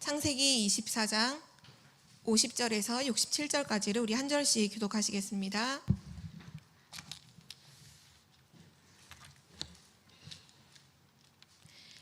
창세기 24장 50절에서 67절까지를 우리 한 절씩 교독하시겠습니다.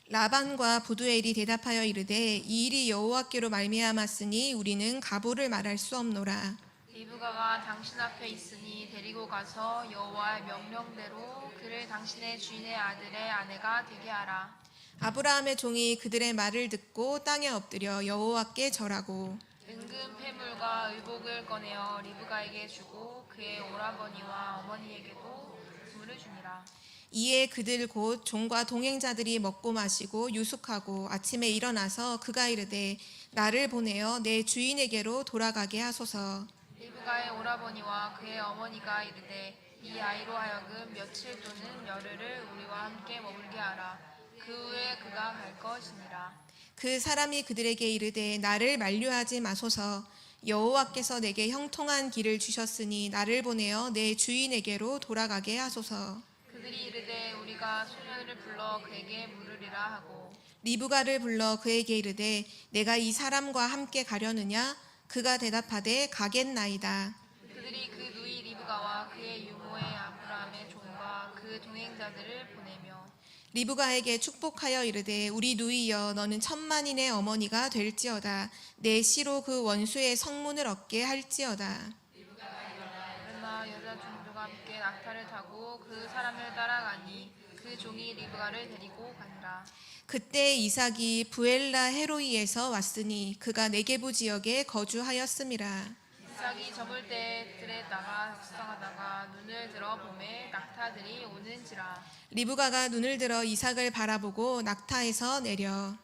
라반과 부두엘이 대답하여 이르되 이 일이 여호와께로 말미암았으니 우리는 가보를 말할 수 없노라. 리브가가 당신 앞에 있으니 데리고 가서 여호와의 명령대로 그를 당신의 주인의 아들의 아내가 되게 하라. 아브라함의 종이 그들의 말을 듣고 땅에 엎드려 여호와께 절하고 은금 폐물과 의복을 꺼내어 리브가에게 주고 그의 오라버니와 어머니에게도 물을 주니라. 이에 그들 곧 종과 동행자들이 먹고 마시고 유숙하고 아침에 일어나서 그가 이르되 나를 보내어 내 주인에게로 돌아가게 하소서. 리브가의 오라버니와 그의 어머니가 이르되 이 아이로 하여금 며칠 또는 열흘을 우리와 함께 머물게 하라. 그 후에 그가 갈 것이니라. 그 사람이 그들에게 이르되 나를 만류하지 마소서. 여호와께서 내게 형통한 길을 주셨으니 나를 보내어 내 주인에게로 돌아가게 하소서. 그들이 이르되 우리가 소년을 불러 그에게 물으리라 하고 리브가를 불러 그에게 이르되 내가 이 사람과 함께 가려느냐? 그가 대답하되 가겠나이다. 그들이 그 누이 리브가와 그의 유모의 아브라함의 종과 그 동행자들을 보내며 리브가에게 축복하여 이르되 우리 누이여 너는 천만인의 어머니가 될지어다. 내 씨로 그 원수의 성문을 얻게 할지어다. 그러나 여자 종들과 함께 낙타를 타고 그 사람을 따라가니 그 종이 리브가를 데리고 가니라. 그때 이삭이 부엘라 헤로이에서 왔으니 그가 네게부 지역에 거주하였음이라. 이삭이 저물 때 들에 나가 묵상하다가 눈을 들어 보매 낙타들이 오는지라. 리브가가 눈을 들어 이삭을 바라보고 낙타에서 내려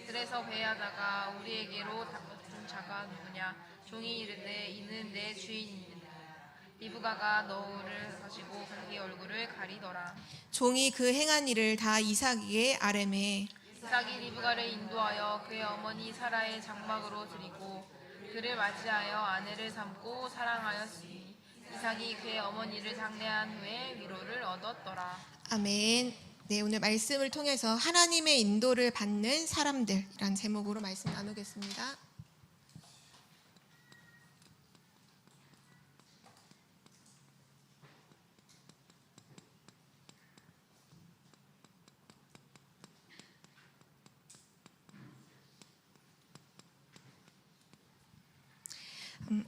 들에서 배회하다가 우리에게로 온 자가 누구냐? 종이 이르되 이는 내 주인이니라. 리브가가 너울을 가지고 그의 얼굴을 가리더라. 종이 그 행한 일을 다 이삭에게 아뢰매 이삭이 리브가를 인도하여 그의 어머니 사라의 장막으로 드리고 그를 맞이하여 아내를 삼고 사랑하였으니 이삭이 그의 어머니를 장례한 후에 위로를 얻었더라. 아멘. 네, 오늘 말씀을 통해서 하나님의 인도를 받는 사람들이란 제목으로 말씀 나누겠습니다.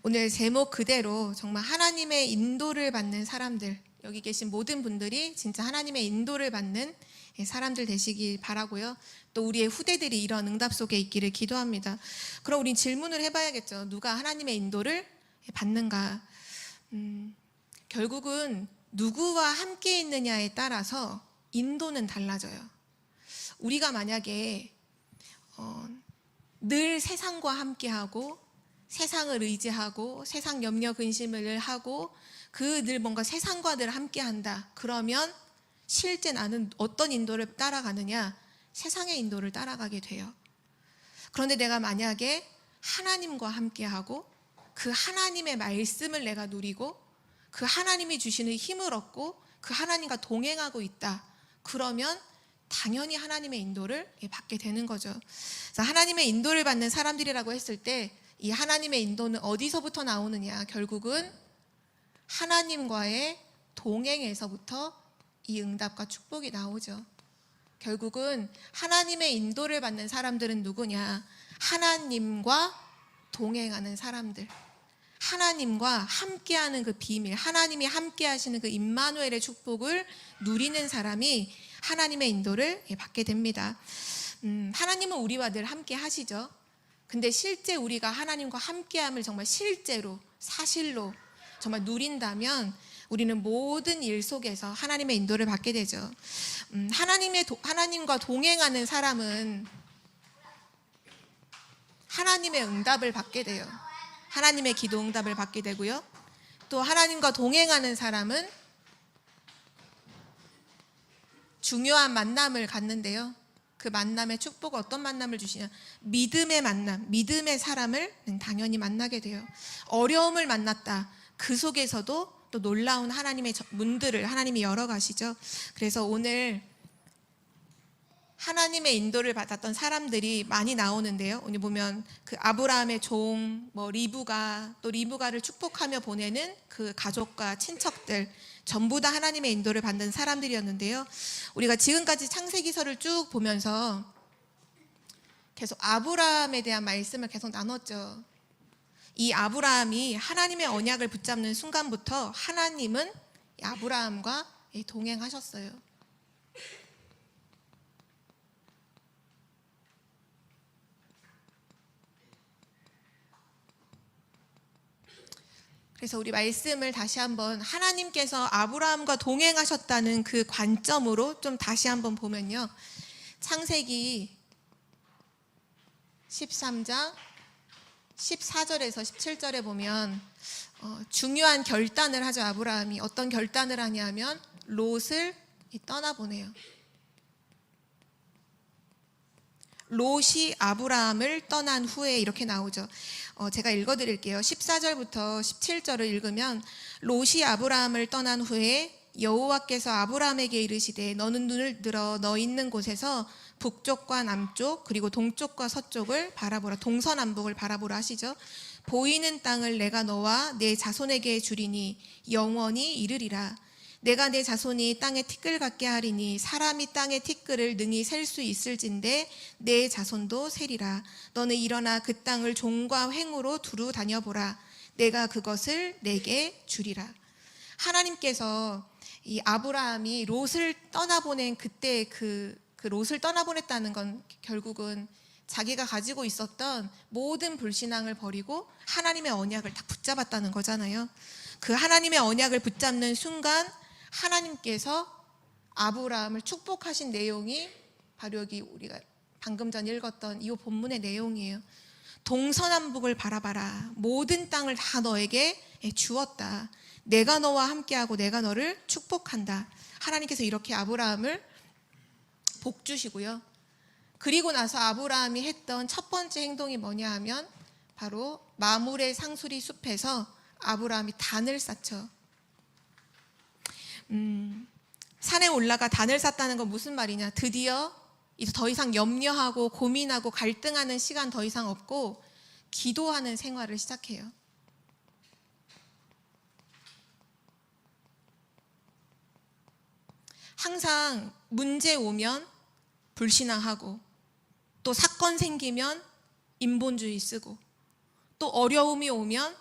오늘 제목 그대로 정말 하나님의 인도를 받는 사람들, 여기 계신 모든 분들이 진짜 하나님의 인도를 받는 사람들 되시길 바라고요. 또 우리의 후대들이 이런 응답 속에 있기를 기도합니다. 그럼 우린 질문을 해봐야겠죠. 누가 하나님의 인도를 받는가? 결국은 누구와 함께 있느냐에 따라서 인도는 달라져요. 우리가 만약에 늘 세상과 함께하고 세상을 의지하고 세상 염려 근심을 하고 그 늘 뭔가 세상과 늘 함께한다. 그러면 실제 나는 어떤 인도를 따라가느냐? 세상의 인도를 따라가게 돼요. 그런데 내가 만약에 하나님과 함께하고 그 하나님의 말씀을 내가 누리고 그 하나님이 주시는 힘을 얻고 그 하나님과 동행하고 있다. 그러면 당연히 하나님의 인도를 받게 되는 거죠. 그래서 하나님의 인도를 받는 사람들이라고 했을 때 이 하나님의 인도는 어디서부터 나오느냐? 결국은 하나님과의 동행에서부터 이 응답과 축복이 나오죠. 결국은 하나님의 인도를 받는 사람들은 누구냐? 하나님과 동행하는 사람들. 하나님과 함께하는 그 비밀, 하나님이 함께하시는 그 임마누엘의 축복을 누리는 사람이 하나님의 인도를 받게 됩니다. 하나님은 우리와 늘 함께 하시죠. 근데 실제 우리가 하나님과 함께함을 정말 실제로 사실로 정말 누린다면 우리는 모든 일 속에서 하나님의 인도를 받게 되죠. 하나님과 동행하는 사람은 하나님의 응답을 받게 돼요. 하나님의 기도 응답을 받게 되고요. 또 하나님과 동행하는 사람은 중요한 만남을 갖는데요. 그 만남의 축복, 어떤 만남을 주시냐? 믿음의 만남, 믿음의 사람을 당연히 만나게 돼요. 어려움을 만났다. 그 속에서도 또 놀라운 하나님의 문들을 하나님이 열어가시죠. 그래서 오늘 하나님의 인도를 받았던 사람들이 많이 나오는데요. 오늘 보면 그 아브라함의 종, 리브가를 축복하며 보내는 그 가족과 친척들 전부 다 하나님의 인도를 받는 사람들이었는데요. 우리가 지금까지 창세기서를 쭉 보면서 계속 아브라함에 대한 말씀을 계속 나눴죠. 이 아브라함이 하나님의 언약을 붙잡는 순간부터 하나님은 아브라함과 동행하셨어요. 그래서 우리 말씀을 다시 한번 하나님께서 아브라함과 동행하셨다는 그 관점으로 좀 다시 한번 보면요. 창세기 13장 14절에서 17절에 보면 중요한 결단을 하죠. 아브라함이 어떤 결단을 하냐면 롯을 떠나보내요. 롯이 아브라함을 떠난 후에 이렇게 나오죠. 제가 읽어드릴게요. 14절부터 17절을 읽으면 롯이 아브라함을 떠난 후에 여호와께서 아브라함에게 이르시되 너는 눈을 들어 너 있는 곳에서 북쪽과 남쪽 그리고 동쪽과 서쪽을 바라보라. 동서남북을 바라보라 하시죠. 보이는 땅을 내가 너와 내 자손에게 주리니 영원히 이르리라. 내가 내 자손이 땅에 티끌 같게 하리니 사람이 땅의 티끌을 능히 셀 수 있을진데 내 자손도 세리라. 너는 일어나 그 땅을 종과 횡으로 두루 다녀보라. 내가 그것을 내게 주리라. 하나님께서 이 아브라함이 롯을 떠나보낸 그때 그 롯을 떠나보냈다는 건 결국은 자기가 가지고 있었던 모든 불신앙을 버리고 하나님의 언약을 다 붙잡았다는 거잖아요. 그 하나님의 언약을 붙잡는 순간 하나님께서 아브라함을 축복하신 내용이 바로 여기 우리가 방금 전 읽었던 이 본문의 내용이에요. 동서남북을 바라봐라. 모든 땅을 다 너에게 주었다. 내가 너와 함께하고 내가 너를 축복한다. 하나님께서 이렇게 아브라함을 복 주시고요. 그리고 나서 아브라함이 했던 첫 번째 행동이 뭐냐 하면 바로 마므레 상수리 숲에서 아브라함이 단을 쌓죠. 산에 올라가 단을 쌓다는 건 무슨 말이냐? 드디어 이제 더 이상 염려하고 고민하고 갈등하는 시간 더 이상 없고 기도하는 생활을 시작해요. 항상 문제 오면 불신앙하고 또 사건 생기면 인본주의 쓰고 또 어려움이 오면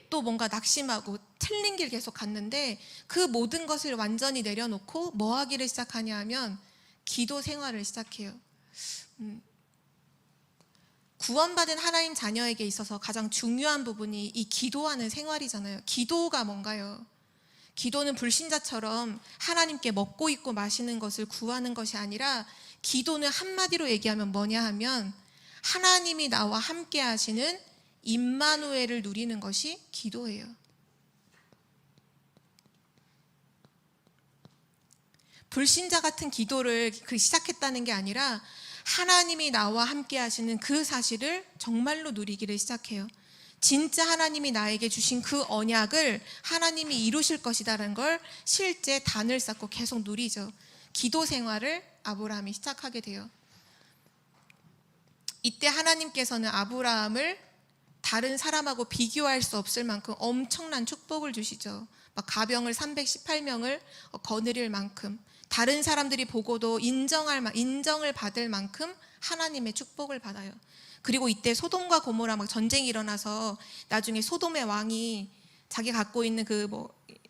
또 뭔가 낙심하고 틀린 길 계속 갔는데 그 모든 것을 완전히 내려놓고 뭐 하기를 시작하냐 하면 기도 생활을 시작해요. 구원받은 하나님 자녀에게 있어서 가장 중요한 부분이 이 기도하는 생활이잖아요. 기도가 뭔가요? 기도는 불신자처럼 하나님께 먹고 입고 마시는 것을 구하는 것이 아니라 기도는 한마디로 얘기하면 뭐냐 하면 하나님이 나와 함께 하시는 임마누엘을 누리는 것이 기도예요. 불신자 같은 기도를 시작했다는 게 아니라 하나님이 나와 함께 하시는 그 사실을 정말로 누리기를 시작해요. 진짜 하나님이 나에게 주신 그 언약을 하나님이 이루실 것이다라는 걸 실제 단을 쌓고 계속 누리죠. 기도 생활을 아브라함이 시작하게 돼요. 이때 하나님께서는 아브라함을 다른 사람하고 비교할 수 없을 만큼 엄청난 축복을 주시죠. 막 가병을 318명을 거느릴 만큼 다른 사람들이 보고도 인정을 받을 만큼 하나님의 축복을 받아요. 그리고 이때 소돔과 고모라 막 전쟁이 일어나서 나중에 소돔의 왕이 자기 갖고 있는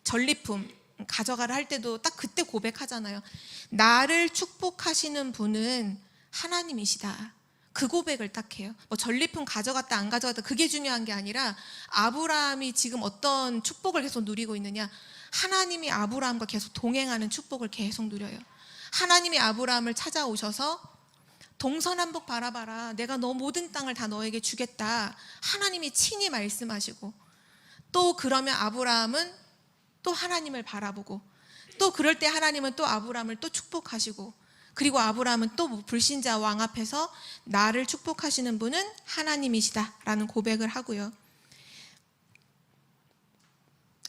전리품 가져가라 할 때도 딱 그때 고백하잖아요. 나를 축복하시는 분은 하나님이시다. 그 고백을 딱 해요. 전리품 가져갔다 안 가져갔다 그게 중요한 게 아니라 아브라함이 지금 어떤 축복을 계속 누리고 있느냐. 하나님이 아브라함과 계속 동행하는 축복을 계속 누려요. 하나님이 아브라함을 찾아오셔서 동서남북 바라봐라. 내가 너 모든 땅을 다 너에게 주겠다. 하나님이 친히 말씀하시고 또 그러면 아브라함은 또 하나님을 바라보고 또 그럴 때 하나님은 또 아브라함을 또 축복하시고 그리고 아브라함은 또 불신자 왕 앞에서 나를 축복하시는 분은 하나님이시다라는 고백을 하고요.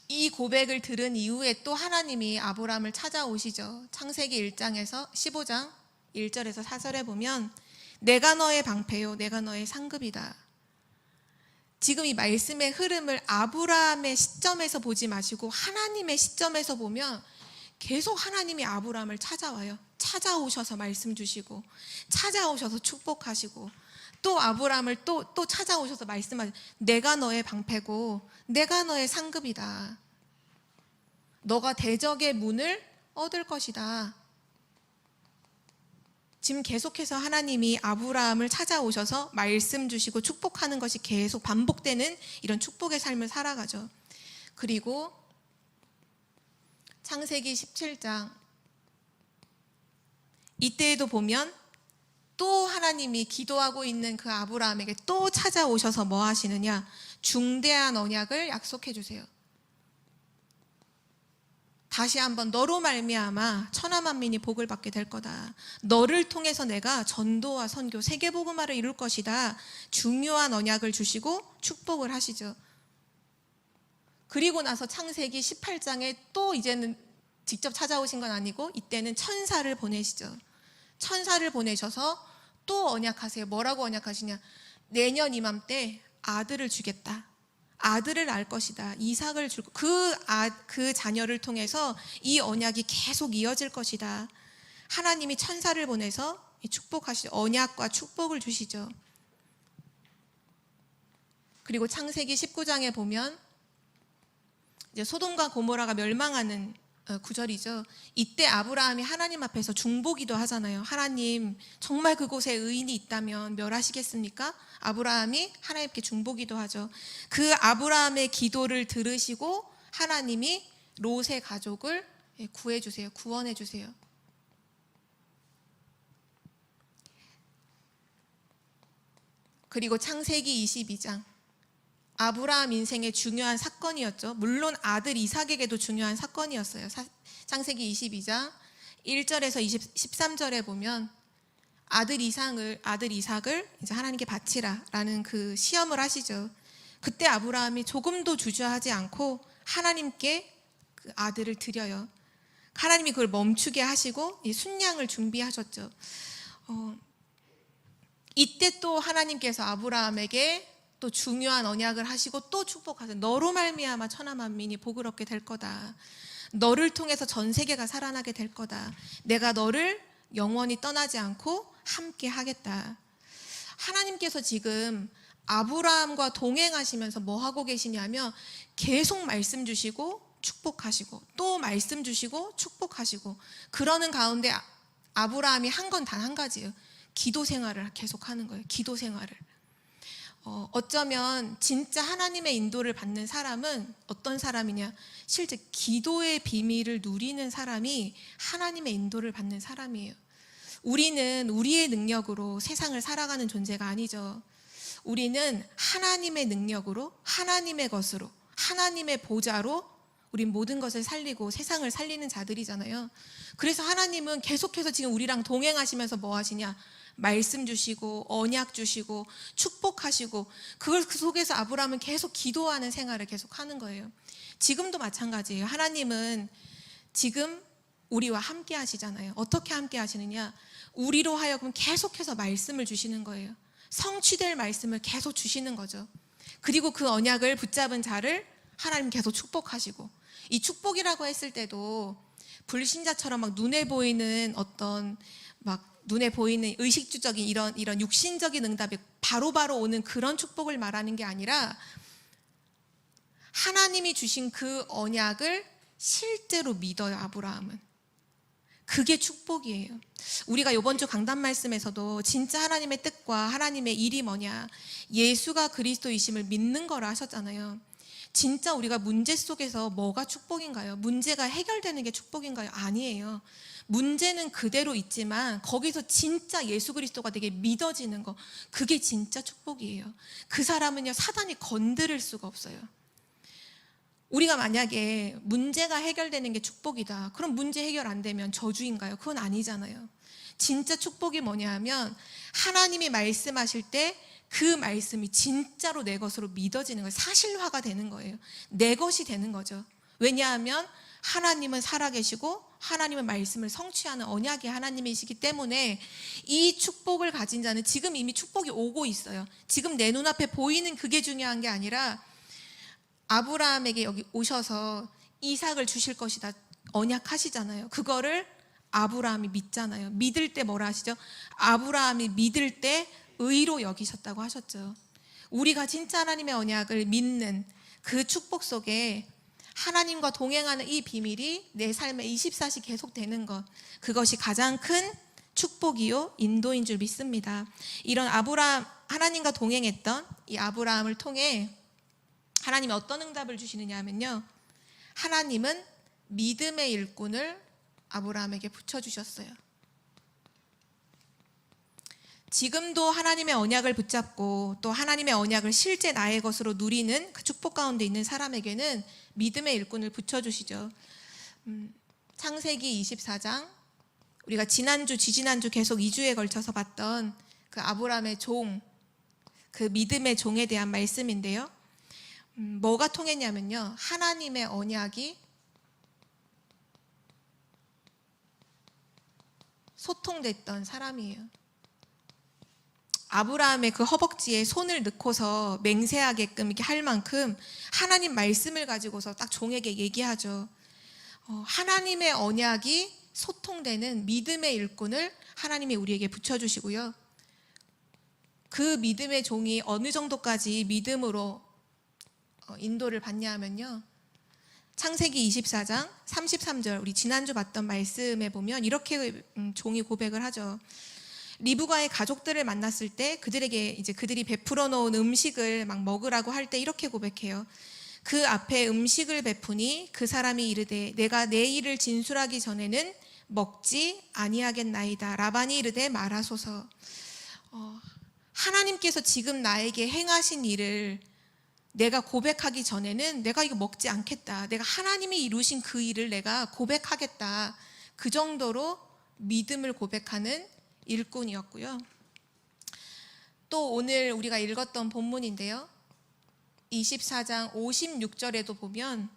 이 고백을 들은 이후에 또 하나님이 아브라함을 찾아오시죠. 창세기 1장에서 15장 1절에서 4절에 보면 내가 너의 방패요 내가 너의 상급이다. 지금 이 말씀의 흐름을 아브라함의 시점에서 보지 마시고 하나님의 시점에서 보면 계속 하나님이 아브라함을 찾아와요. 찾아오셔서 말씀 주시고 찾아오셔서 축복하시고 또 아브라함을 또 찾아오셔서 말씀하시고 내가 너의 방패고 내가 너의 상급이다. 너가 대적의 문을 얻을 것이다. 지금 계속해서 하나님이 아브라함을 찾아오셔서 말씀 주시고 축복하는 것이 계속 반복되는 이런 축복의 삶을 살아가죠. 그리고 창세기 17장 이때에도 보면 또 하나님이 기도하고 있는 그 아브라함에게 또 찾아오셔서 뭐 하시느냐? 중대한 언약을 약속해 주세요. 다시 한번 너로 말미암아 천하 만민이 복을 받게 될 거다. 너를 통해서 내가 전도와 선교, 세계복음화를 이룰 것이다. 중요한 언약을 주시고 축복을 하시죠. 그리고 나서 창세기 18장에 또 이제는 직접 찾아오신 건 아니고 이때는 천사를 보내시죠. 천사를 보내셔서 또 언약하세요. 뭐라고 언약하시냐? 내년 이맘때 아들을 주겠다. 아들을 낳을 것이다. 이삭을 주고 그 자녀를 통해서 이 언약이 계속 이어질 것이다. 하나님이 천사를 보내서 축복하시죠. 언약과 축복을 주시죠. 그리고 창세기 19장에 보면 이제 소돔과 고모라가 멸망하는 구절이죠. 이때 아브라함이 하나님 앞에서 중보기도 하잖아요. 하나님 정말 그곳에 의인이 있다면 멸하시겠습니까? 아브라함이 하나님께 중보기도 하죠. 그 아브라함의 기도를 들으시고 하나님이 롯의 가족을 구해주세요. 구원해주세요. 그리고 창세기 22장 아브라함 인생의 중요한 사건이었죠. 물론 아들 이삭에게도 중요한 사건이었어요. 창세기 22장 1절에서 13절에 보면 아들 이삭을 이제 하나님께 바치라라는 그 시험을 하시죠. 그때 아브라함이 조금도 주저하지 않고 하나님께 그 아들을 드려요. 하나님이 그걸 멈추게 하시고 이 순양을 준비하셨죠. 이때 또 하나님께서 아브라함에게 또 중요한 언약을 하시고 또 축복하세요. 너로 말미암아 천하 만민이 복을 얻게 될 거다. 너를 통해서 전 세계가 살아나게 될 거다. 내가 너를 영원히 떠나지 않고 함께 하겠다. 하나님께서 지금 아브라함과 동행하시면서 뭐 하고 계시냐면 계속 말씀 주시고 축복하시고 또 말씀 주시고 축복하시고 그러는 가운데 아브라함이 한 건 단 한 가지예요. 기도 생활을 계속 하는 거예요. 기도 생활을. 어쩌면 진짜 하나님의 인도를 받는 사람은 어떤 사람이냐? 실제 기도의 비밀을 누리는 사람이 하나님의 인도를 받는 사람이에요. 우리는 우리의 능력으로 세상을 살아가는 존재가 아니죠. 우리는 하나님의 능력으로, 하나님의 것으로, 하나님의 보좌로 우린 모든 것을 살리고 세상을 살리는 자들이잖아요. 그래서 하나님은 계속해서 지금 우리랑 동행하시면서 뭐 하시냐? 말씀 주시고 언약 주시고 축복하시고 그 속에서 아브라함은 계속 기도하는 생활을 계속 하는 거예요. 지금도 마찬가지예요. 하나님은 지금 우리와 함께 하시잖아요. 어떻게 함께 하시느냐? 우리로 하여금 계속해서 말씀을 주시는 거예요. 성취될 말씀을 계속 주시는 거죠. 그리고 그 언약을 붙잡은 자를 하나님 계속 축복하시고 이 축복이라고 했을 때도 불신자처럼 막 눈에 보이는 어떤 눈에 보이는 의식주적인 이런 육신적인 응답이 바로바로 오는 그런 축복을 말하는 게 아니라 하나님이 주신 그 언약을 실제로 믿어요. 아브라함은. 그게 축복이에요. 우리가 이번 주 강단 말씀에서도 진짜 하나님의 뜻과 하나님의 일이 뭐냐? 예수가 그리스도이심을 믿는 거라 하셨잖아요. 진짜 우리가 문제 속에서 뭐가 축복인가요? 문제가 해결되는 게 축복인가요? 아니에요. 문제는 그대로 있지만 거기서 진짜 예수 그리스도가 되게 믿어지는 거, 그게 진짜 축복이에요. 그 사람은요, 사단이 건드릴 수가 없어요. 우리가 만약에 문제가 해결되는 게 축복이다, 그럼 문제 해결 안 되면 저주인가요? 그건 아니잖아요. 진짜 축복이 뭐냐 하면 하나님이 말씀하실 때 그 말씀이 진짜로 내 것으로 믿어지는 거예요. 사실화가 되는 거예요. 내 것이 되는 거죠. 왜냐하면 하나님은 살아계시고 하나님의 말씀을 성취하는 언약의 하나님이시기 때문에 이 축복을 가진 자는 지금 이미 축복이 오고 있어요. 지금 내 눈앞에 보이는 그게 중요한 게 아니라 아브라함에게 여기 오셔서 이삭을 주실 것이다 언약하시잖아요. 그거를 아브라함이 믿잖아요. 믿을 때 뭐라 하시죠? 아브라함이 믿을 때 의로 여기셨다고 하셨죠. 우리가 진짜 하나님의 언약을 믿는 그 축복 속에 하나님과 동행하는 이 비밀이 내 삶에 24시 계속되는 것, 그것이 가장 큰 축복이요 인도인 줄 믿습니다. 이런 아브라함, 하나님과 동행했던 이 아브라함을 통해 하나님이 어떤 응답을 주시느냐 하면요, 하나님은 믿음의 일꾼을 아브라함에게 붙여주셨어요. 지금도 하나님의 언약을 붙잡고 또 하나님의 언약을 실제 나의 것으로 누리는 그 축복 가운데 있는 사람에게는 믿음의 일꾼을 붙여주시죠. 창세기 24장, 우리가 지난주, 지지난주 계속 2주에 걸쳐서 봤던 그 아브라함의 종, 그 믿음의 종에 대한 말씀인데요. 뭐가 통했냐면요, 하나님의 언약이 소통됐던 사람이에요. 아브라함의 그 허벅지에 손을 넣고서 맹세하게끔 이렇게 할 만큼 하나님 말씀을 가지고서 딱 종에게 얘기하죠. 하나님의 언약이 소통되는 믿음의 일꾼을 하나님이 우리에게 붙여주시고요. 그 믿음의 종이 어느 정도까지 믿음으로 인도를 받냐 하면요, 창세기 24장 33절, 우리 지난주 봤던 말씀에 보면 이렇게 종이 고백을 하죠. 리브가의 가족들을 만났을 때 그들에게 이제 그들이 베풀어 놓은 음식을 막 먹으라고 할 때 이렇게 고백해요. 그 앞에 음식을 베푸니 그 사람이 이르되 내가 내 일을 진술하기 전에는 먹지 아니하겠나이다. 라반이 이르되 말하소서. 하나님께서 지금 나에게 행하신 일을 내가 고백하기 전에는 내가 이거 먹지 않겠다. 내가 하나님이 이루신 그 일을 내가 고백하겠다. 그 정도로 믿음을 고백하는 일꾼이었고요. 또 오늘 우리가 읽었던 본문인데요, 24장 56절에도 보면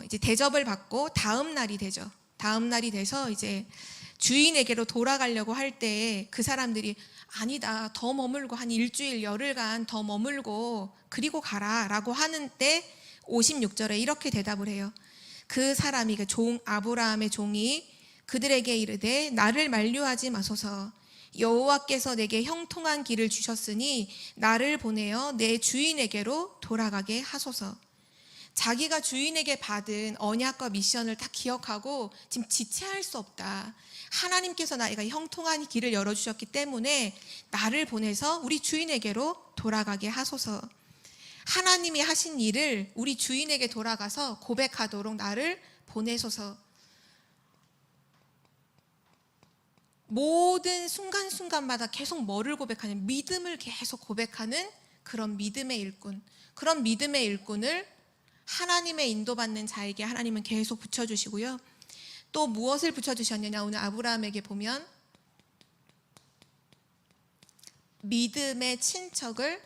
이제 대접을 받고 다음 날이 되죠. 다음 날이 돼서 이제 주인에게로 돌아가려고 할 때 그 사람들이 아니다, 더 머물고 한 일주일 열흘간 더 머물고 그리고 가라 라고 하는데 56절에 이렇게 대답을 해요. 그 사람이, 그 종, 아브라함의 종이 그들에게 이르되 나를 만류하지 마소서. 여호와께서 내게 형통한 길을 주셨으니 나를 보내어 내 주인에게로 돌아가게 하소서. 자기가 주인에게 받은 언약과 미션을 다 기억하고 지금 지체할 수 없다. 하나님께서 나에게 형통한 길을 열어주셨기 때문에 나를 보내서 우리 주인에게로 돌아가게 하소서. 하나님이 하신 일을 우리 주인에게 돌아가서 고백하도록 나를 보내소서. 모든 순간순간마다 계속 뭐를 고백하냐면 믿음을 계속 고백하는 그런 믿음의 일꾼, 그런 믿음의 일꾼을 하나님의 인도받는 자에게 하나님은 계속 붙여주시고요. 또 무엇을 붙여주셨느냐, 오늘 아브라함에게 보면 믿음의 친척을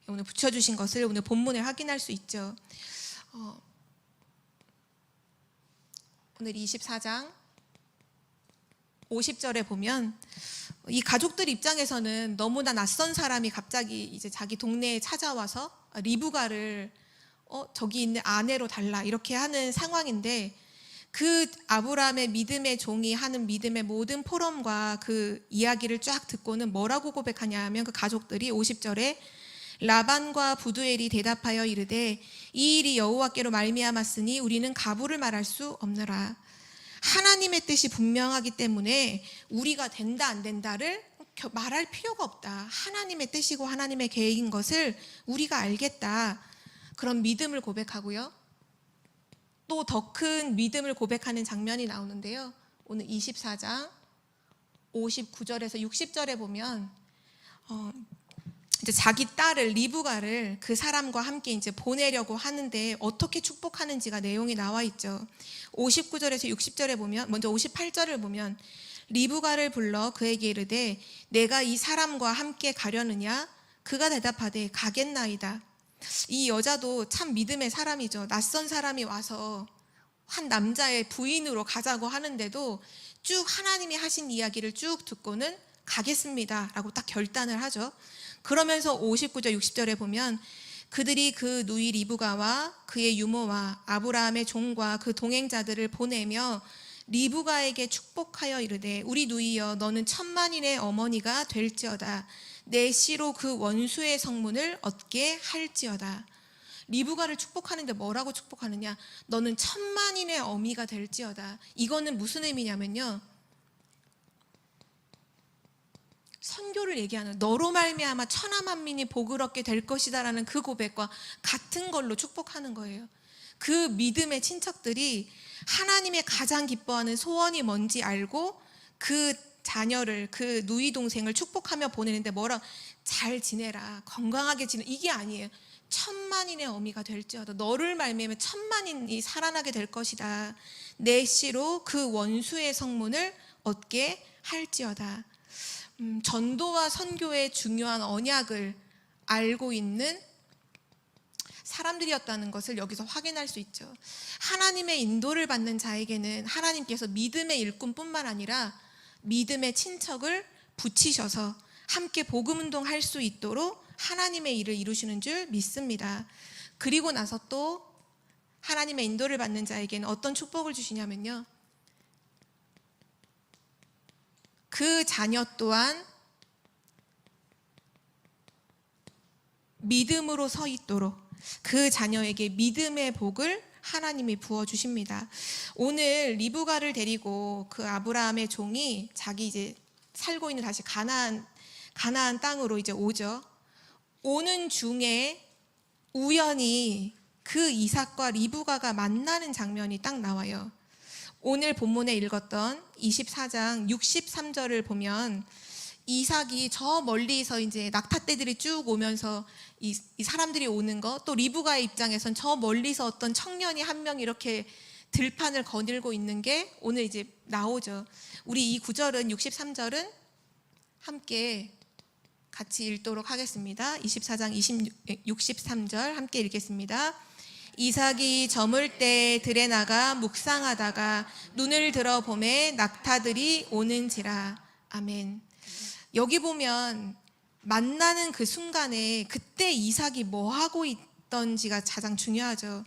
오늘 붙여주신 것을 오늘 본문에 확인할 수 있죠. 오늘 24장 50절에 보면 이 가족들 입장에서는 너무나 낯선 사람이 갑자기 이제 자기 동네에 찾아와서 리브가를 저기 있는 아내로 달라 이렇게 하는 상황인데, 그 아브라함의 믿음의 종이 하는 믿음의 모든 포럼과 그 이야기를 쫙 듣고는 뭐라고 고백하냐 하면, 그 가족들이 50절에 라반과 부두엘이 대답하여 이르되 이 일이 여호와께로 말미암았으니 우리는 가부를 말할 수 없느라. 하나님의 뜻이 분명하기 때문에 우리가 된다 안 된다를 말할 필요가 없다. 하나님의 뜻이고 하나님의 계획인 것을 우리가 알겠다. 그런 믿음을 고백하고요. 또 더 큰 믿음을 고백하는 장면이 나오는데요, 오늘 24장 59절에서 60절에 보면 이제 자기 딸을, 리브가를 그 사람과 함께 이제 보내려고 하는데 어떻게 축복하는지가 내용이 나와 있죠. 59절에서 60절에 보면, 먼저 58절을 보면 리브가를 불러 그에게 이르되 내가 이 사람과 함께 가려느냐? 그가 대답하되 가겠나이다. 이 여자도 참 믿음의 사람이죠. 낯선 사람이 와서 한 남자의 부인으로 가자고 하는데도 쭉 하나님이 하신 이야기를 쭉 듣고는 가겠습니다 라고 딱 결단을 하죠. 그러면서 59절 60절에 보면 그들이 그 누이 리브가와 그의 유모와 아브라함의 종과 그 동행자들을 보내며 리브가에게 축복하여 이르되 우리 누이여 너는 천만인의 어머니가 될지어다. 내 씨로 그 원수의 성문을 얻게 할지어다. 리브가를 축복하는데 뭐라고 축복하느냐? 너는 천만인의 어미가 될지어다. 이거는 무슨 의미냐면요, 선교를 얘기하는, 너로 말미암아 천하 만민이 복을 얻게 될 것이다라는 그 고백과 같은 걸로 축복하는 거예요. 그 믿음의 친척들이 하나님의 가장 기뻐하는 소원이 뭔지 알고 그 자녀를, 그 누이 동생을 축복하며 보내는데 뭐라, 잘 지내라, 건강하게 지내, 이게 아니에요. 천만인의 어미가 될지어다. 너를 말미암아 천만인이 살아나게 될 것이다. 내 씨로 그 원수의 성문을 얻게 할지어다. 전도와 선교의 중요한 언약을 알고 있는 사람들이었다는 것을 여기서 확인할 수 있죠. 하나님의 인도를 받는 자에게는 하나님께서 믿음의 일꾼뿐만 아니라 믿음의 친척을 붙이셔서 함께 복음 운동할 수 있도록 하나님의 일을 이루시는 줄 믿습니다. 그리고 나서 또 하나님의 인도를 받는 자에게는 어떤 축복을 주시냐면요, 그 자녀 또한 믿음으로 서 있도록 그 자녀에게 믿음의 복을 하나님이 부어주십니다. 오늘 리브가를 데리고 그 아브라함의 종이 자기 이제 살고 있는 다시 가나안 땅으로 이제 오죠. 오는 중에 우연히 그 이삭과 리브가가 만나는 장면이 딱 나와요. 오늘 본문에 읽었던 24장 63절을 보면 이삭이 저 멀리서 이제 낙타떼들이 쭉 오면서 이 사람들이 오는 거, 또 리브가의 입장에선 저 멀리서 어떤 청년이 한 명 이렇게 들판을 거닐고 있는 게 오늘 이제 나오죠. 우리 이 구절은 63절은 함께 같이 읽도록 하겠습니다. 24장 63절 함께 읽겠습니다. 이삭이 저물 때 들에 나가 묵상하다가 눈을 들어 보매 낙타들이 오는지라. 아멘. 여기 보면 만나는 그 순간에 그때 이삭이 뭐 하고 있던지가 가장 중요하죠.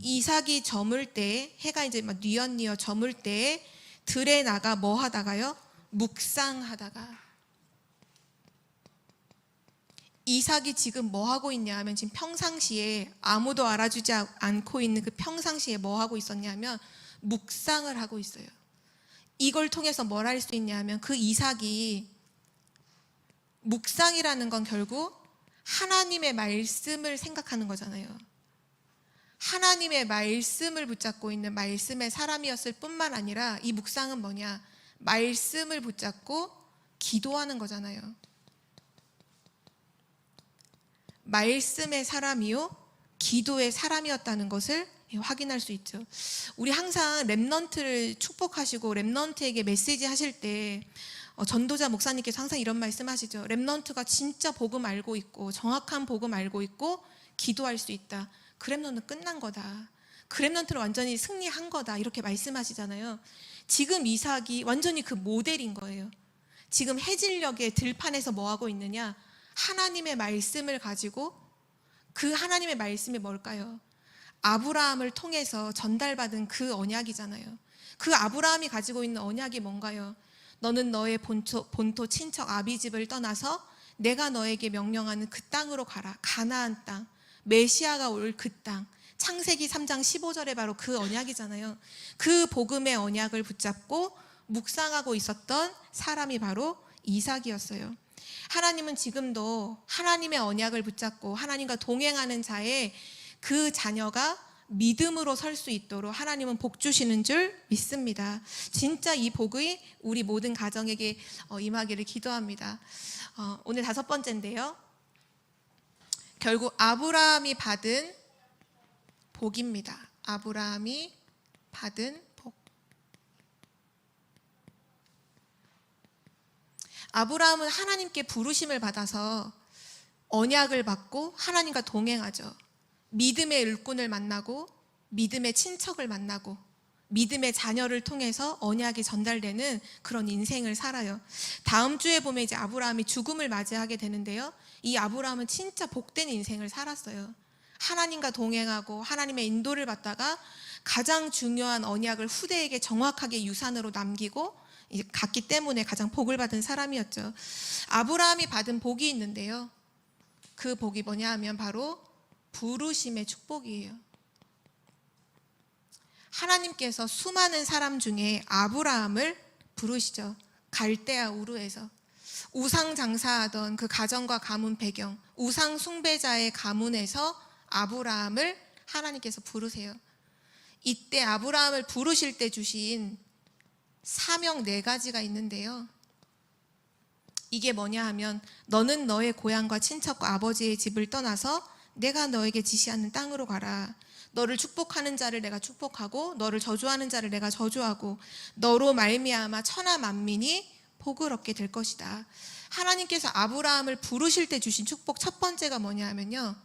이삭이 저물 때, 해가 이제 막 뉘엿뉘엿 저물 때 들에 나가 뭐 하다가요? 묵상하다가. 이삭이 지금 뭐 하고 있냐 하면 지금 평상시에 아무도 알아주지 않고 있는 그 평상시에 뭐 하고 있었냐면 묵상을 하고 있어요. 이걸 통해서 뭘 할 수 있냐 하면 그 이삭이, 묵상이라는 건 결국 하나님의 말씀을 생각하는 거잖아요. 하나님의 말씀을 붙잡고 있는 말씀의 사람이었을 뿐만 아니라 이 묵상은 뭐냐? 말씀을 붙잡고 기도하는 거잖아요. 말씀의 사람이요 기도의 사람이었다는 것을 확인할 수 있죠. 우리 항상 렘넌트를 축복하시고 렘넌트에게 메시지 하실 때 전도자 목사님께서 항상 이런 말씀하시죠. 렘넌트가 진짜 복음 알고 있고 정확한 복음 알고 있고 기도할 수 있다. 그 렘넌트는 끝난 거다. 그 렘넌트는 완전히 승리한 거다. 이렇게 말씀하시잖아요. 지금 이삭이 완전히 그 모델인 거예요. 지금 해질녘에 들판에서 뭐 하고 있느냐? 하나님의 말씀을 가지고, 그 하나님의 말씀이 뭘까요? 아브라함을 통해서 전달받은 그 언약이잖아요. 그 아브라함이 가지고 있는 언약이 뭔가요? 너는 너의 본토 친척 아비집을 떠나서 내가 너에게 명령하는 그 땅으로 가라. 가나안 땅, 메시아가 올 그 땅. 창세기 3장 15절에 바로 그 언약이잖아요. 그 복음의 언약을 붙잡고 묵상하고 있었던 사람이 바로 이삭이었어요. 하나님은 지금도 하나님의 언약을 붙잡고 하나님과 동행하는 자의 그 자녀가 믿음으로 설 수 있도록 하나님은 복 주시는 줄 믿습니다. 진짜 이 복이 우리 모든 가정에게 임하기를 기도합니다. 오늘 5번째인데요. 결국 아브라함이 받은 복입니다. 아브라함이 받은 복. 아브라함은 하나님께 부르심을 받아서 언약을 받고 하나님과 동행하죠. 믿음의 일꾼을 만나고 믿음의 친척을 만나고 믿음의 자녀를 통해서 언약이 전달되는 그런 인생을 살아요. 다음 주에 보면 이제 아브라함이 죽음을 맞이하게 되는데요. 이 아브라함은 진짜 복된 인생을 살았어요. 하나님과 동행하고 하나님의 인도를 받다가 가장 중요한 언약을 후대에게 정확하게 유산으로 남기고 이제 갔기 때문에 가장 복을 받은 사람이었죠. 아브라함이 받은 복이 있는데요. 그 복이 뭐냐 하면 바로 부르심의 축복이에요. 하나님께서 수많은 사람 중에 아브라함을 부르시죠. 갈대아 우르에서 우상 장사하던 그 가정과 가문 배경, 우상 숭배자의 가문에서 아브라함을 하나님께서 부르세요. 이때 아브라함을 부르실 때 주신 사명 4가지가 있는데요. 이게 뭐냐 하면 너는 너의 고향과 친척과 아버지의 집을 떠나서 내가 너에게 지시하는 땅으로 가라. 너를 축복하는 자를 내가 축복하고 너를 저주하는 자를 내가 저주하고 너로 말미암아 천하 만민이 복을 얻게 될 것이다. 하나님께서 아브라함을 부르실 때 주신 축복 첫 번째가 뭐냐 하면요.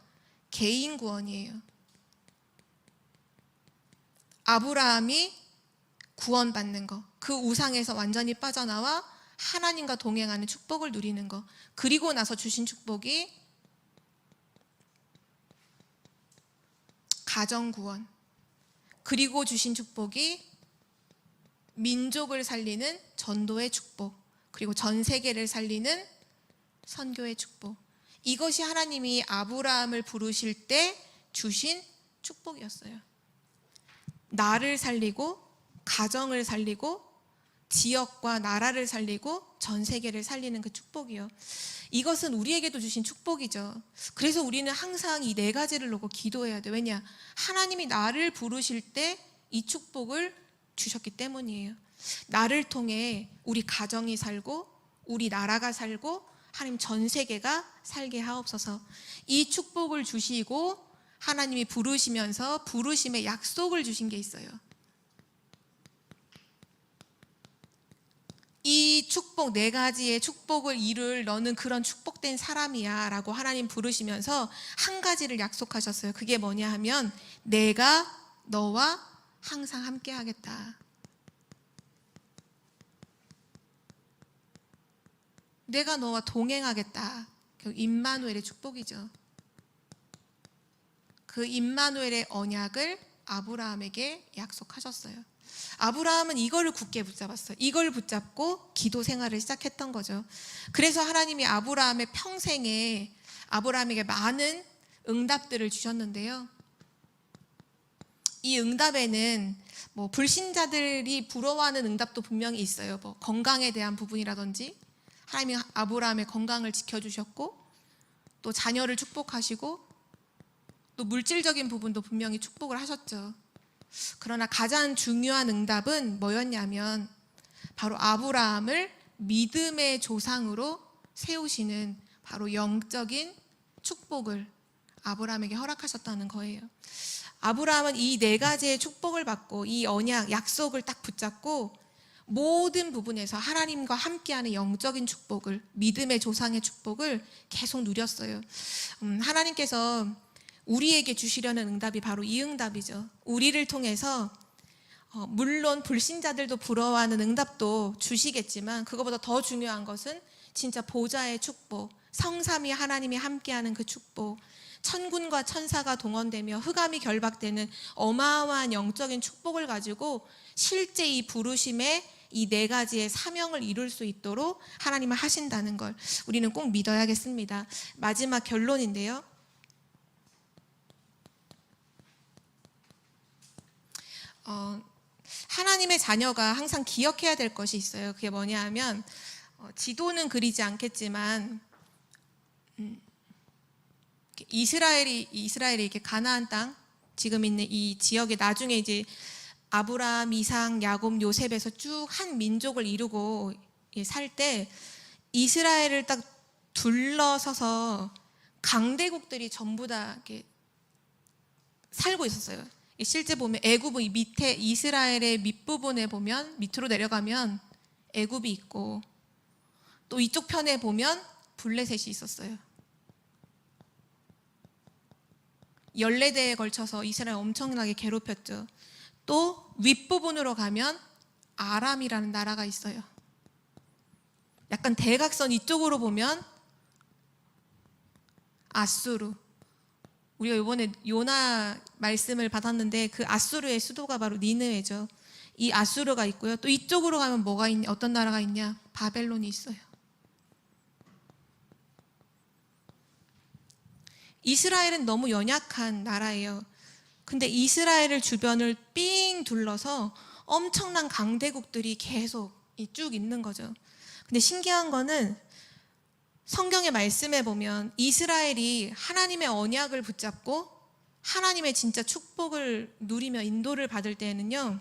개인 구원이에요. 아브라함이 구원받는 거, 그 우상에서 완전히 빠져나와 하나님과 동행하는 축복을 누리는 거, 그리고 나서 주신 축복이 가정 구원, 그리고 주신 축복이 민족을 살리는 전도의 축복, 그리고 전 세계를 살리는 선교의 축복. 이것이 하나님이 아브라함을 부르실 때 주신 축복이었어요. 나를 살리고 가정을 살리고 지역과 나라를 살리고 전 세계를 살리는 그 축복이요. 이것은 우리에게도 주신 축복이죠. 그래서 우리는 항상 이 4가지를 놓고 기도해야 돼요. 왜냐? 하나님이 나를 부르실 때 이 축복을 주셨기 때문이에요. 나를 통해 우리 가정이 살고 우리 나라가 살고 하나님 전 세계가 살게 하옵소서. 이 축복을 주시고 하나님이 부르시면서 부르심의 약속을 주신 게 있어요. 이 축복 4가지의 축복을 이룰 너는 그런 축복된 사람이야 라고 하나님 부르시면서 한 가지를 약속하셨어요. 그게 뭐냐 하면 내가 너와 항상 함께 하겠다. 내가 너와 동행하겠다. 임마누엘의 축복이죠. 그 임마누엘의 언약을 아브라함에게 약속하셨어요. 아브라함은 이거를 굳게 붙잡았어요. 이걸 붙잡고 기도 생활을 시작했던 거죠. 그래서 하나님이 아브라함의 평생에 아브라함에게 많은 응답들을 주셨는데요. 이 응답에는 뭐 불신자들이 부러워하는 응답도 분명히 있어요. 뭐 건강에 대한 부분이라든지 하나님이 아브라함의 건강을 지켜주셨고 또 자녀를 축복하시고 또 물질적인 부분도 분명히 축복을 하셨죠. 그러나 가장 중요한 응답은 뭐였냐면 바로 아브라함을 믿음의 조상으로 세우시는 바로 영적인 축복을 아브라함에게 허락하셨다는 거예요. 아브라함은 이 4가지의 축복을 받고 이 언약, 약속을 딱 붙잡고 모든 부분에서 하나님과 함께하는 영적인 축복을, 믿음의 조상의 축복을 계속 누렸어요. 하나님께서 우리에게 주시려는 응답이 바로 이 응답이죠. 우리를 통해서 물론 불신자들도 부러워하는 응답도 주시겠지만 그것보다 더 중요한 것은 진짜 보좌의 축복, 성삼위 하나님이 함께하는 그 축복, 천군과 천사가 동원되며 흑암이 결박되는 어마어마한 영적인 축복을 가지고 실제 이 부르심의 이 4가지의 사명을 이룰 수 있도록 하나님은 하신다는 걸 우리는 꼭 믿어야겠습니다. 마지막 결론인데요. 하나님의 자녀가 항상 기억해야 될 것이 있어요. 그게 뭐냐 하면 지도는 그리지 않겠지만 이스라엘이 이렇게 가나안 땅 지금 있는 이 지역에 나중에 이제 아브라함, 이삭, 야곱, 요셉에서 쭉 한 민족을 이루고 살 때 이스라엘을 딱 둘러서서 강대국들이 전부 다 이렇게 살고 있었어요. 실제 보면 애굽은 이 밑에 이스라엘의 밑부분에 보면 밑으로 내려가면 애굽이 있고 또 이쪽 편에 보면 블레셋이 있었어요. 14대에 걸쳐서 이스라엘 엄청나게 괴롭혔죠. 또 윗부분으로 가면 아람이라는 나라가 있어요. 약간 대각선 이쪽으로 보면 아수르. 우리가 이번에 요나 말씀을 받았는데 그 아수르의 수도가 바로 니느웨죠. 이 아수르가 있고요. 또 이쪽으로 가면 뭐가 있냐? 어떤 나라가 있냐? 바벨론이 있어요. 이스라엘은 너무 연약한 나라예요. 근데 이스라엘을 주변을 삥 둘러서 엄청난 강대국들이 계속 쭉 있는 거죠. 근데 신기한 거는 성경의 말씀에 보면 이스라엘이 하나님의 언약을 붙잡고 하나님의 진짜 축복을 누리며 인도를 받을 때에는요,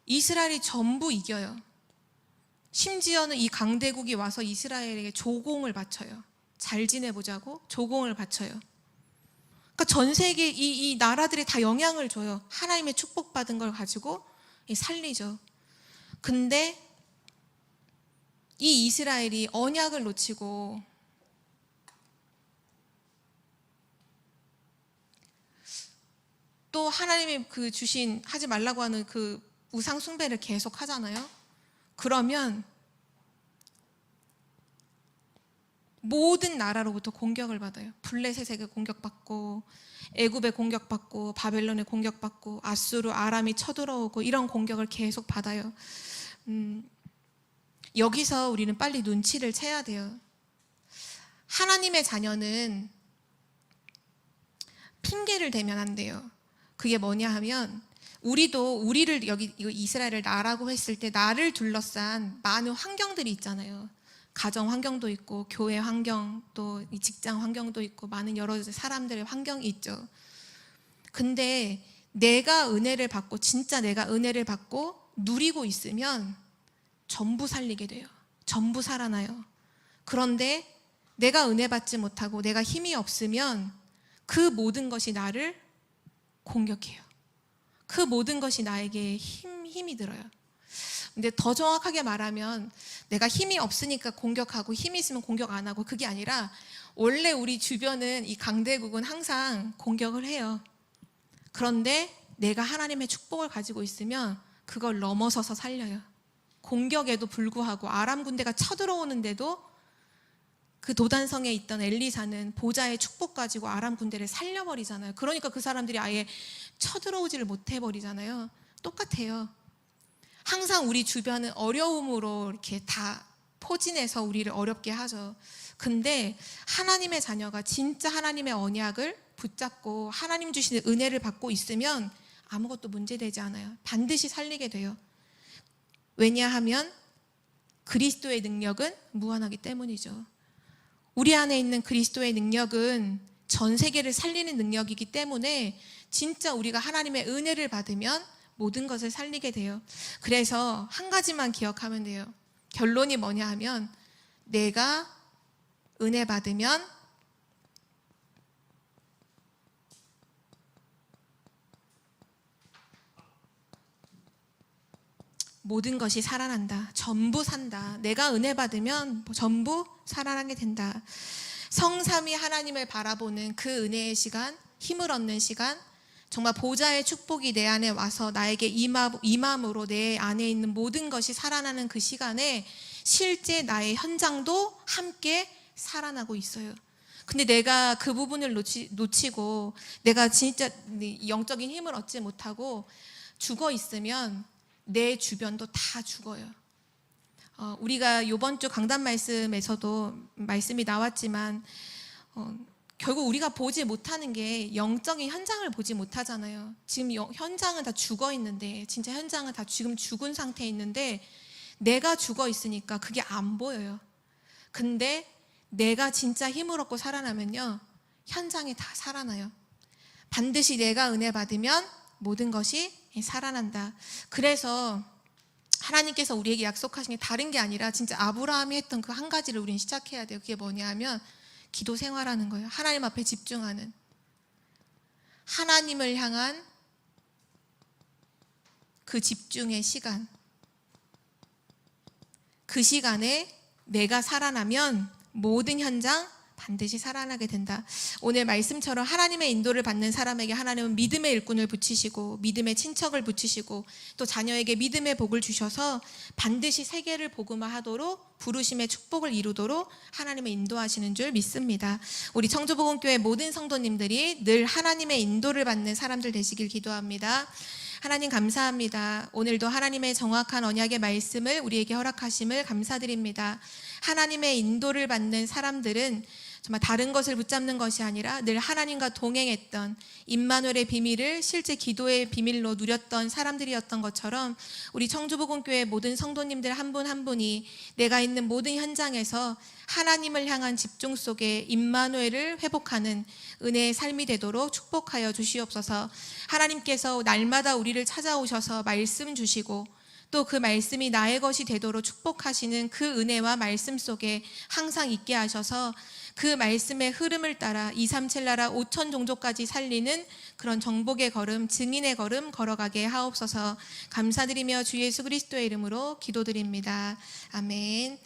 이스라엘이 전부 이겨요. 심지어는 이 강대국이 와서 이스라엘에게 조공을 바쳐요. 잘 지내보자고 조공을 바쳐요. 그러니까 전 세계 이 나라들이 다 영향을 줘요. 하나님의 축복받은 걸 가지고 살리죠. 근데 이 이스라엘이 언약을 놓치고 또 하나님이 그 주신 하지 말라고 하는 그 우상 숭배를 계속 하잖아요. 그러면 모든 나라로부터 공격을 받아요. 블레셋에게 공격받고 애굽에 공격받고 바벨론에 공격받고 아수르, 아람이 쳐들어오고 이런 공격을 계속 받아요. 여기서 우리는 빨리 눈치를 채야 돼요. 하나님의 자녀는 핑계를 대면 안 돼요. 그게 뭐냐 하면 우리를 여기 이스라엘을 나라고 했을 때 나를 둘러싼 많은 환경들이 있잖아요. 가정 환경도 있고 교회 환경, 또 직장 환경도 있고 많은 여러 사람들의 환경이 있죠. 근데 내가 은혜를 받고 진짜 내가 은혜를 받고 누리고 있으면 전부 살리게 돼요. 전부 살아나요. 그런데 내가 은혜 받지 못하고 내가 힘이 없으면 그 모든 것이 나를 공격해요. 그 모든 것이 나에게 힘이 들어요. 근데 더 정확하게 말하면 내가 힘이 없으니까 공격하고 힘이 있으면 공격 안 하고 그게 아니라 원래 우리 주변은 이 강대국은 항상 공격을 해요. 그런데 내가 하나님의 축복을 가지고 있으면 그걸 넘어서서 살려요. 공격에도 불구하고 아람 군대가 쳐들어오는데도 그 도단성에 있던 엘리사는 보좌의 축복 가지고 아람 군대를 살려버리잖아요. 그러니까 그 사람들이 아예 쳐들어오지를 못해버리잖아요. 똑같아요. 항상 우리 주변은 어려움으로 이렇게 다 포진해서 우리를 어렵게 하죠. 근데 하나님의 자녀가 진짜 하나님의 언약을 붙잡고 하나님 주시는 은혜를 받고 있으면 아무것도 문제되지 않아요. 반드시 살리게 돼요. 왜냐하면 그리스도의 능력은 무한하기 때문이죠. 우리 안에 있는 그리스도의 능력은 전 세계를 살리는 능력이기 때문에 진짜 우리가 하나님의 은혜를 받으면 모든 것을 살리게 돼요. 그래서 한 가지만 기억하면 돼요. 결론이 뭐냐 하면 내가 은혜 받으면 모든 것이 살아난다. 전부 산다. 내가 은혜 받으면 전부 살아나게 된다. 성삼위 하나님을 바라보는 그 은혜의 시간, 힘을 얻는 시간, 정말 보좌의 축복이 내 안에 와서 나에게 임함으로 내 안에 있는 모든 것이 살아나는 그 시간에 실제 나의 현장도 함께 살아나고 있어요. 근데 내가 그 부분을 놓치고 내가 진짜 영적인 힘을 얻지 못하고 죽어 있으면 내 주변도 다 죽어요. 우리가 이번 주 강단 말씀에서도 말씀이 나왔지만 결국 우리가 보지 못하는 게 영적인 현장을 보지 못하잖아요. 지금 현장은 다 죽어 있는데, 진짜 현장은 다 지금 죽은 상태에 있는데 내가 죽어 있으니까 그게 안 보여요. 근데 내가 진짜 힘을 얻고 살아나면요, 현장이 다 살아나요. 반드시 내가 은혜 받으면 모든 것이 살아난다. 그래서 하나님께서 우리에게 약속하신 게 다른 게 아니라 진짜 아브라함이 했던 그 한 가지를 우리는 시작해야 돼요. 그게 뭐냐 하면 기도 생활하는 거예요. 하나님 앞에 집중하는, 하나님을 향한 그 집중의 시간. 그 시간에 내가 살아나면 모든 현장 반드시 살아나게 된다. 오늘 말씀처럼 하나님의 인도를 받는 사람에게 하나님은 믿음의 일꾼을 붙이시고 믿음의 친척을 붙이시고 또 자녀에게 믿음의 복을 주셔서 반드시 세계를 복음화하도록 부르심의 축복을 이루도록 하나님의 인도하시는 줄 믿습니다. 우리 청주복음교회 모든 성도님들이 늘 하나님의 인도를 받는 사람들 되시길 기도합니다. 하나님 감사합니다. 오늘도 하나님의 정확한 언약의 말씀을 우리에게 허락하심을 감사드립니다. 하나님의 인도를 받는 사람들은 정말 다른 것을 붙잡는 것이 아니라 늘 하나님과 동행했던 임마누엘의 비밀을 실제 기도의 비밀로 누렸던 사람들이었던 것처럼 우리 청주복음교회 모든 성도님들 한 분 한 분이 내가 있는 모든 현장에서 하나님을 향한 집중 속에 임마누엘을 회복하는 은혜의 삶이 되도록 축복하여 주시옵소서. 하나님께서 날마다 우리를 찾아오셔서 말씀 주시고 또 그 말씀이 나의 것이 되도록 축복하시는 그 은혜와 말씀 속에 항상 있게 하셔서 그 말씀의 흐름을 따라 237 나라 5천 종족까지 살리는 그런 정복의 걸음, 증인의 걸음 걸어가게 하옵소서. 감사드리며 주 예수 그리스도의 이름으로 기도드립니다. 아멘.